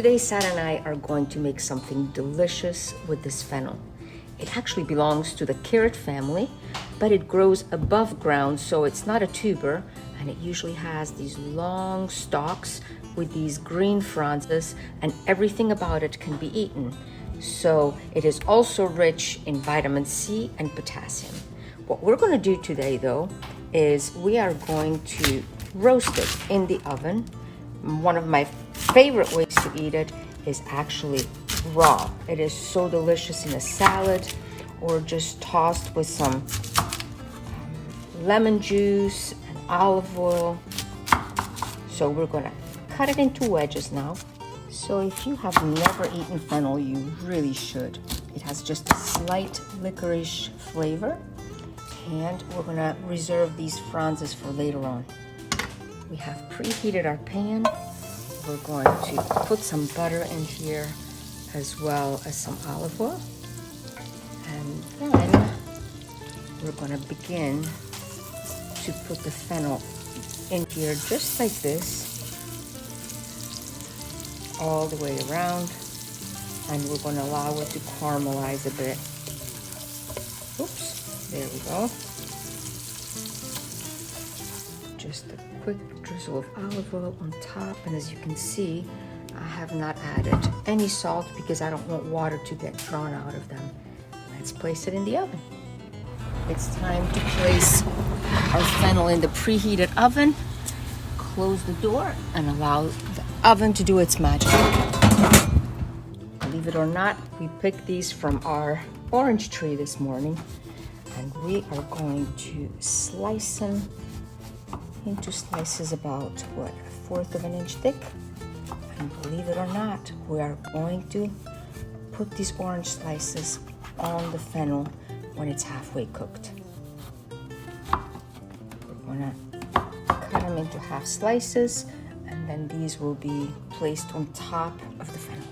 Today, Sarah and I are going to make something delicious with this fennel. It actually belongs to the carrot family, but it grows above ground, so it's not a tuber, and it usually has these long stalks with these green fronds, and everything about it can be eaten. So it is also rich in vitamin C and potassium. What we're going to do today, though, is we are going to roast it in the oven. One of my favorite ways to eat it is actually raw. It is so delicious in a salad or just tossed with some lemon juice and olive oil. So we're gonna cut it into wedges now. So if you have never eaten fennel, you really should. It has just a slight licorice flavor, and we're gonna reserve these fronds for later on. We have preheated our pan. We're going to put some butter in here as well as some olive oil. And then we're going to begin to put the fennel in here just like this, all the way around. And we're going to allow it to caramelize a bit. Oops, there we go. Just a quick drizzle of olive oil on top, and as you can see, I have not added any salt because I don't want water to get drawn out of them. Let's place it in the oven. It's time to place our fennel in the preheated oven. Close the door and allow the oven to do its magic. Believe it or not, we picked these from our orange tree this morning, and we are going to slice them into slices about, what, 1/4 of an inch thick. And believe it or not, we are going to put these orange slices on the fennel when it's halfway cooked. We're gonna cut them into half slices, and then these will be placed on top of the fennel.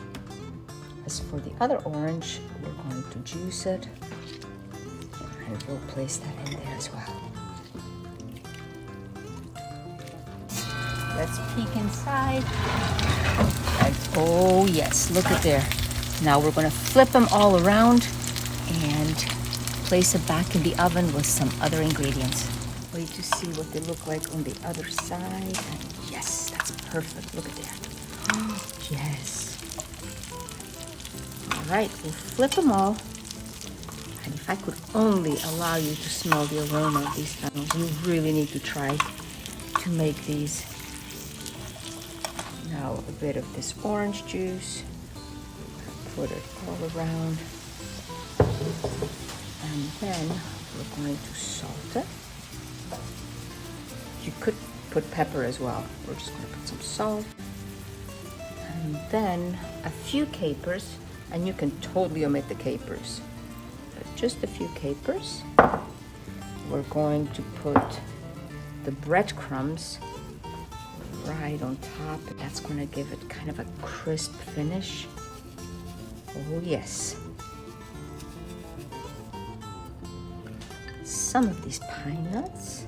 As for the other orange, we're going to juice it, and we'll place that in there as well. Let's peek inside. And oh yes, look at there. Now we're gonna flip them all around and place it back in the oven with some other ingredients. Wait to see what they look like on the other side. And yes, that's perfect. Look at there. Yes. All right, we'll flip them all. And if I could only allow you to smell the aroma of these fennels, you really need to try to make these. Now a bit of this orange juice, put it all around, and then we're going to salt it. You could put pepper as well. We're just going to put some salt, and then a few capers, and you can totally omit the capers. But just a few capers. We're going to put the breadcrumbs right on top. That's going to give it kind of a crisp finish. Oh yes. Some of these pine nuts.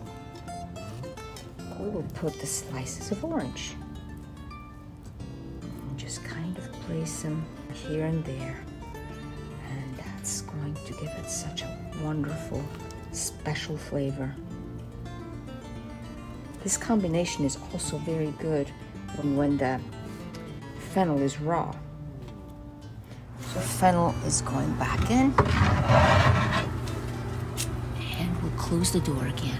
We will put the slices of orange. And just kind of place them here and there. And that's going to give it such a wonderful, special flavor. This combination is also very good when the fennel is raw. So fennel is going back in, and we'll close the door again.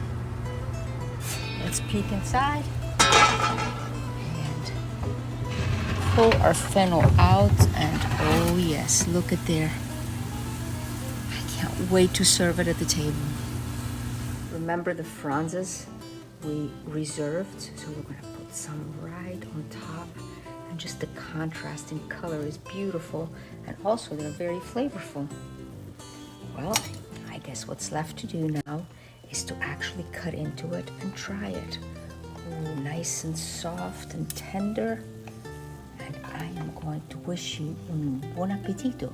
Let's peek inside and pull our fennel out, and oh yes, look at there. I can't wait to serve it at the table. Remember the fronds we reserved, so we're going to put some right on top, and just the contrast in color is beautiful, and also they're very flavorful. Well, I guess what's left to do now is to actually cut into it and try it. Oh, nice and soft and tender, and I am going to wish you un buon appetito.